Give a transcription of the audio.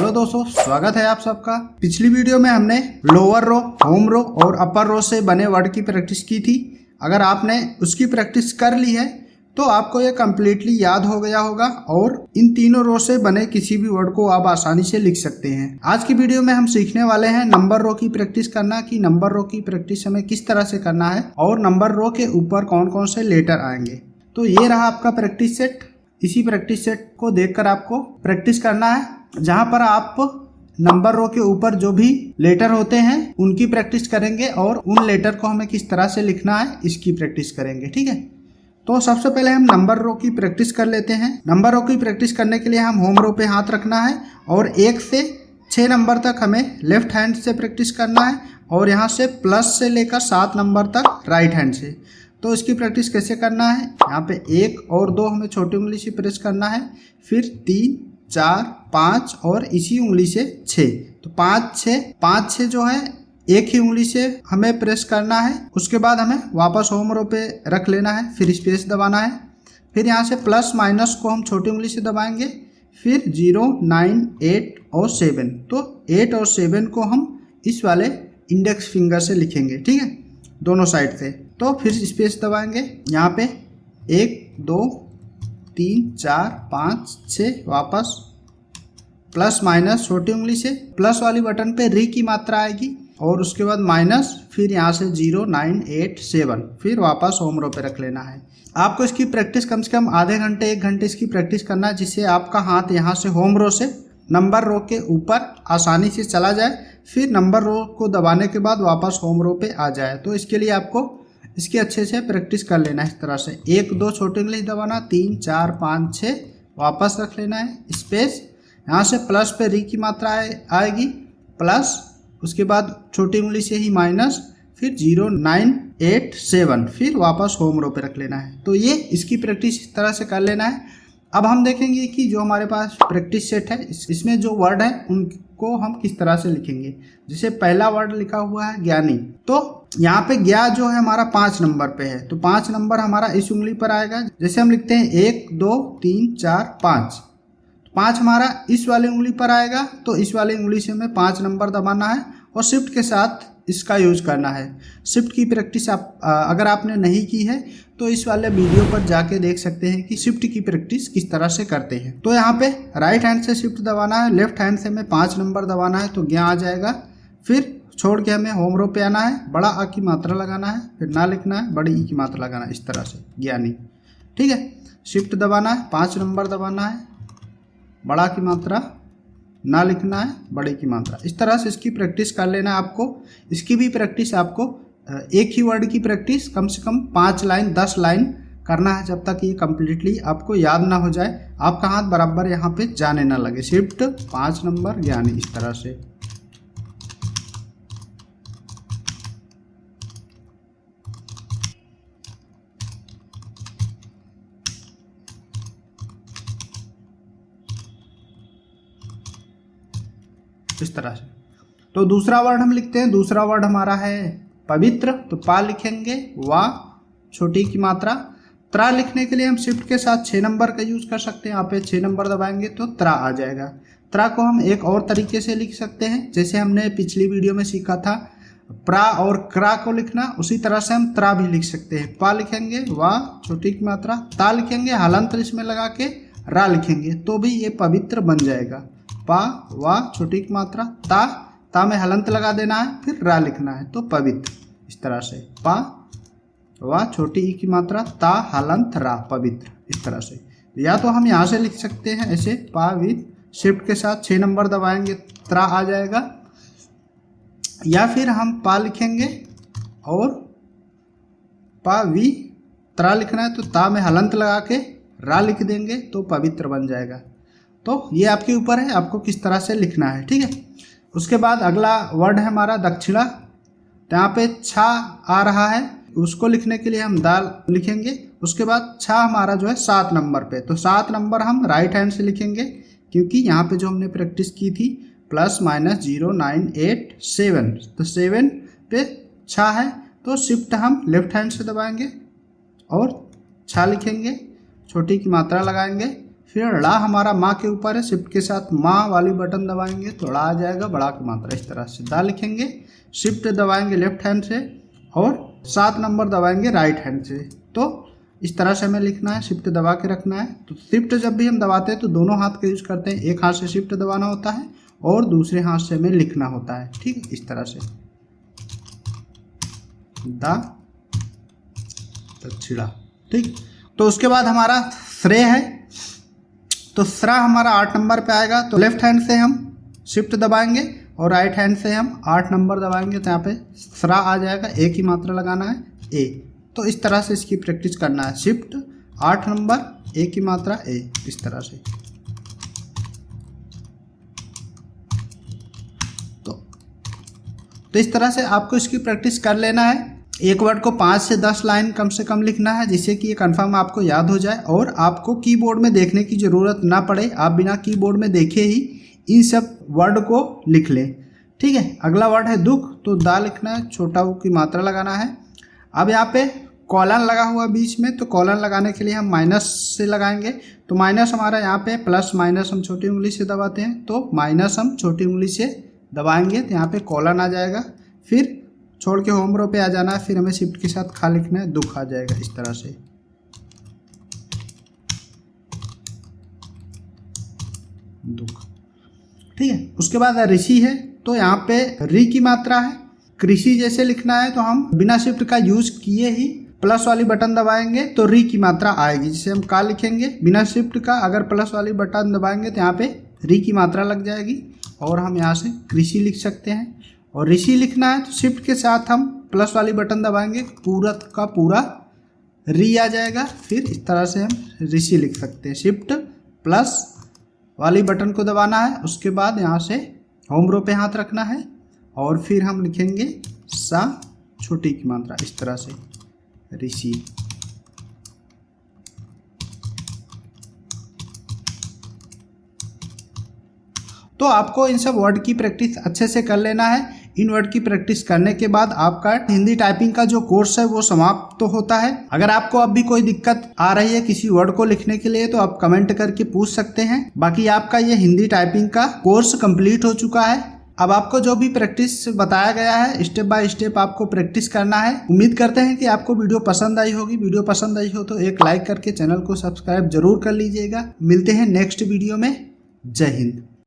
Hello दोस्तों, स्वागत है आप सबका। पिछली वीडियो में हमने लोअर रो, होम रो और अपर रो से बने वर्ड की प्रैक्टिस की थी। अगर आपने उसकी प्रैक्टिस कर ली है तो आपको ये कम्प्लीटली याद हो गया होगा और इन तीनों रो से बने किसी भी वर्ड को आप आसानी से लिख सकते हैं। आज की वीडियो में हम सीखने वाले हैं नंबर रो की प्रैक्टिस करना, कि नंबर रो की प्रैक्टिस हमें किस तरह से करना है और नंबर रो के ऊपर कौन कौन से लेटर आएंगे। तो ये रहा आपका प्रैक्टिस सेट। इसी प्रैक्टिस सेट को देखकर आपको प्रैक्टिस करना है, जहां पर आप नंबर रो के ऊपर जो भी लेटर होते हैं उनकी प्रैक्टिस करेंगे और उन लेटर को हमें किस तरह से लिखना है इसकी प्रैक्टिस करेंगे। ठीक है, तो सबसे पहले हम नंबर रो की प्रैक्टिस कर लेते हैं। नंबर रो की प्रैक्टिस करने के लिए हम होम रो पे हाथ रखना है और 1 से 6 नंबर तक हमें लेफ्ट हैंड से प्रैक्टिस करना है और यहाँ से प्लस से लेकर 7 नंबर तक राइट हैंड से। तो इसकी प्रैक्टिस कैसे करना है, यहाँ पे 1 और 2 हमें छोटी उंगली से प्रेस करना है, फिर 3, 4, 5 और इसी उंगली से 6। तो 5, 6 जो है एक ही उंगली से हमें प्रेस करना है। उसके बाद हमें वापस होम रो पे रख लेना है, फिर स्पेस दबाना है, फिर यहाँ से प्लस माइनस को हम छोटी उंगली से दबाएंगे, फिर 0, 9, 8 और 7। तो 8 और 7 को हम इस वाले इंडेक्स फिंगर से लिखेंगे, ठीक है, दोनों साइड से। तो फिर स्पेस दबाएंगे, यहाँ पे 1, 2, 3, 4, 5, 6, वापस प्लस माइनस छोटी उंगली से प्लस वाली बटन पे री की मात्रा आएगी और उसके बाद माइनस, फिर यहाँ से 0, 9, 8, 7, फिर वापस होम रो पे रख लेना है। आपको इसकी प्रैक्टिस कम से कम आधे घंटे 1 घंटे इसकी प्रैक्टिस करना है, जिससे आपका हाथ यहाँ से होम रो से नंबर रो के ऊपर आसानी से चला जाए, फिर नंबर रो को दबाने के बाद वापस होम रो पे आ जाए। तो इसके लिए आपको इसकी अच्छे से प्रैक्टिस कर लेना है इस तरह से। 1, 2 छोटी उंगली दबाना, 3, 4, 5, 6 वापस रख लेना है, स्पेस, यहाँ से प्लस पे री की मात्रा आएगी, प्लस, उसके बाद छोटी उंगली से ही माइनस, फिर 0, 9, 8, 7, फिर वापस होम रो पे रख लेना है। तो ये इसकी प्रैक्टिस इस तरह से कर लेना है। अब हम देखेंगे कि जो हमारे पास प्रैक्टिस सेट है इसमें जो वर्ड है उनको हम किस तरह से लिखेंगे। जैसे पहला वर्ड लिखा हुआ है ज्ञानी, तो यहाँ पे ज्ञा जो है हमारा 5 नंबर पे है, तो 5 नंबर हमारा इस उंगली पर आएगा। जैसे हम लिखते हैं 1, 2, 3, 4, 5, 5 हमारा इस वाली उंगली पर आएगा, तो इस वाली उंगली से हमें 5 नंबर दबाना है और शिफ्ट के साथ इसका यूज करना है। शिफ्ट की प्रैक्टिस अगर आपने नहीं की है तो इस वाले वीडियो पर जाके देख सकते हैं कि शिफ्ट की प्रैक्टिस किस तरह से करते हैं। तो यहाँ पे राइट हैंड से शिफ्ट दबाना है, लेफ्ट हैंड से हमें 5 नंबर दबाना है, तो ज्ञा आ जाएगा। फिर छोड़ के हमें होम रो पे आना है, बड़ा आ की मात्रा लगाना है, फिर ना लिखना है, बड़ी ई की मात्रा लगाना है, इस तरह से ज्ञानी। ठीक है, शिफ्ट दबाना है, 5 नंबर दबाना है, बड़ा की मात्रा ना लिखना है, बड़े की मात्रा। इस तरह से इसकी प्रैक्टिस कर लेना है आपको। इसकी भी प्रैक्टिस आपको एक ही वर्ड की प्रैक्टिस कम से कम 5 लाइन 10 लाइन करना है, जब तक ये कम्प्लीटली आपको याद ना हो जाए, आपका हाथ बराबर यहाँ पे जाने ना लगे। शिफ्ट 5 नंबर ज्ञानी, इस तरह से। इस तरह से। तो दूसरा वर्ड हम लिखते हैं। दूसरा वर्ड हमारा है पवित्र, तो पा लिखेंगे, वा छोटी की मात्रा। त्रा लिखने के लिए हम शिफ्ट के साथ 6 नंबर का यूज कर सकते हैं। यहाँ पे 6 नंबर दबाएंगे तो त्रा आ जाएगा। त्रा को हम एक और तरीके से लिख सकते हैं, जैसे हमने पिछली वीडियो में सीखा था प्रा और क्रा को लिखना, उसी तरह से हम त्रा भी लिख सकते हैं। पा लिखेंगे, वा छोटी की मात्रा, ता लिखेंगे, हलंत इसमें लगा के रा लिखेंगे, तो भी ये पवित्र बन जाएगा। पा, वा छोटी की मात्रा, ता में हलंत लगा देना है, फिर रा लिखना है, तो पवित्र। इस तरह से पा, वा छोटी ई की मात्रा, ता हलंत रा, पवित्र, इस तरह से। या तो हम यहाँ से लिख सकते हैं ऐसे, पा विद शिफ्ट के साथ 6 नंबर दबाएंगे, त्रा आ जाएगा। या फिर हम पा लिखेंगे और पा वी त्रा लिखना है, तो ता में हलंत लगा के रा लिख देंगे, तो पवित्र बन जाएगा। तो ये आपके ऊपर है, आपको किस तरह से लिखना है, ठीक है। उसके बाद अगला वर्ड है हमारा दक्षिणा, तो यहाँ पे छा आ रहा है, उसको लिखने के लिए हम दाल लिखेंगे। उसके बाद छा हमारा जो है 7 नंबर पे, तो 7 नंबर हम राइट हैंड से लिखेंगे, क्योंकि यहाँ पे जो हमने प्रैक्टिस की थी प्लस माइनस 0, 9, 8, 7, तो 7 पे छा है, तो शिफ्ट हम लेफ्ट हैंड से दबाएंगे और छा लिखेंगे, छोटी की मात्रा लगाएंगे, फिर ड़ा हमारा माँ के ऊपर है, शिफ्ट के साथ माँ वाली बटन दबाएंगे तो ड़ा आ जाएगा बड़ा की मात्रा। इस तरह से दा लिखेंगे, शिफ्ट दबाएंगे लेफ्ट हैंड से और 7 नंबर दबाएंगे राइट हैंड से। तो इस तरह से हमें लिखना है, शिफ्ट दबा के रखना है। तो शिफ्ट जब भी हम दबाते हैं तो दोनों हाथ का यूज करते हैं, एक हाथ से शिफ्ट दबाना होता है और दूसरे हाथ से हमें लिखना होता है। ठीक है, इस तरह से दा दक्षिणा। ठीक, तो उसके बाद हमारा श्रेय है, तो श्रा हमारा 8 नंबर पे आएगा। तो लेफ्ट हैंड से हम शिफ्ट दबाएंगे और राइट हैंड से हम 8 नंबर दबाएंगे तो यहाँ पे श्रा आ जाएगा, एक ही मात्रा लगाना है ए। तो इस तरह से इसकी प्रैक्टिस करना है, शिफ्ट 8 नंबर ए की मात्रा ए, इस तरह से। तो इस तरह से आपको इसकी प्रैक्टिस कर लेना है। एक वर्ड को 5 से 10 लाइन कम से कम लिखना है, जिससे कि ये कंफर्म आपको याद हो जाए और आपको कीबोर्ड में देखने की ज़रूरत ना पड़े, आप बिना कीबोर्ड में देखे ही इन सब वर्ड को लिख लें। ठीक है, अगला वर्ड है दुख, तो दा लिखना है, छोटा ऊ की मात्रा लगाना है। अब यहाँ पे कॉलन लगा हुआ बीच में, तो कॉलन लगाने के लिए हम माइनस से लगाएंगे। तो माइनस हमारा यहाँ पे प्लस माइनस हम छोटी उंगली से दबाते हैं, तो माइनस हम छोटी उंगली से दबाएंगे तो यहाँ पे कॉलन आ जाएगा। फिर छोड़ के होम रो पे आ जाना है, फिर हमें शिफ्ट के साथ खा लिखना है, दुख आ जाएगा इस तरह से, दुख। ठीक है, उसके बाद ऋषि है, तो यहाँ पे री की मात्रा है, कृषि जैसे लिखना है तो हम बिना शिफ्ट का यूज किए ही प्लस वाली बटन दबाएंगे तो री की मात्रा आएगी। जिसे हम का लिखेंगे बिना शिफ्ट का, अगर प्लस वाली बटन दबाएंगे तो यहाँ पे री की मात्रा लग जाएगी और हम यहाँ से कृषि लिख सकते हैं। और ऋषि लिखना है तो शिफ्ट के साथ हम प्लस वाली बटन दबाएंगे, पूरा का पूरा री आ जाएगा। फिर इस तरह से हम ऋषि लिख सकते हैं, शिफ्ट प्लस वाली बटन को दबाना है, उसके बाद यहाँ से होम रो पे हाथ रखना है और फिर हम लिखेंगे सा छोटी की मात्रा, इस तरह से ऋषि। तो आपको इन सब वर्ड की प्रैक्टिस अच्छे से कर लेना है। इन वर्ड की प्रैक्टिस करने के बाद आपका हिंदी टाइपिंग का जो कोर्स है वो समाप्त तो होता है। अगर आपको अब भी कोई दिक्कत आ रही है किसी वर्ड को लिखने के लिए तो आप कमेंट करके पूछ सकते हैं। बाकी आपका ये हिंदी टाइपिंग का कोर्स कंप्लीट हो चुका है। अब आपको जो भी प्रैक्टिस बताया गया है स्टेप बाय स्टेप आपको प्रैक्टिस करना है। उम्मीद करते हैं कि आपको वीडियो पसंद आई होगी। वीडियो पसंद आई हो तो एक लाइक करके चैनल को सब्सक्राइब जरूर कर लीजिएगा। मिलते हैं नेक्स्ट वीडियो में। जय हिंद।